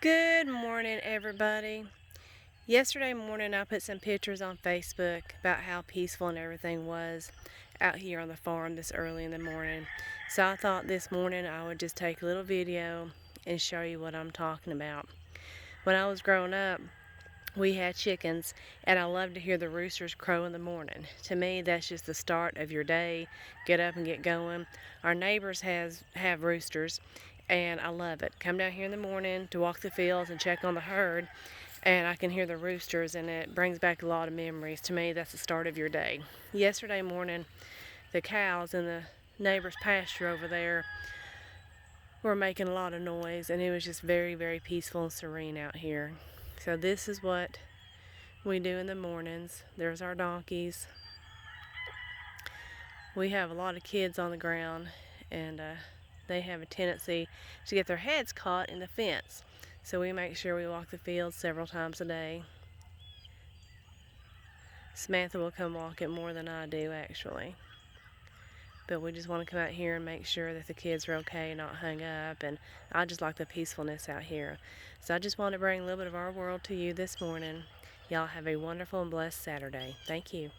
Good morning, everybody. Yesterday morning, I put some pictures on Facebook about how peaceful and everything was out here on the farm this early in the morning. So I thought this morning I would just take a little video and show you what I'm talking about. When I was growing up, we had chickens, and I love to hear the roosters crow in the morning. To me, that's just the start of your day. Get up and get going. Our neighbors have roosters, and I love it. Come down here in the morning to walk the fields and check on the herd, and I can hear the roosters, and it brings back a lot of memories. To me, that's the start of your day. Yesterday morning, the cows in the neighbor's pasture over there were making a lot of noise, and it was just very, very peaceful and serene out here. So this is what we do in the mornings. There's our donkeys. We have a lot of kids on the ground, and they have a tendency to get their heads caught in the fence. So we make sure we walk the fields several times a day. Samantha will come walk it more than I do, actually. But we just want to come out here and make sure that the kids are okay, not hung up, and I just like the peacefulness out here. So I just want to bring a little bit of our world to you this morning. Y'all have a wonderful and blessed Saturday. Thank you.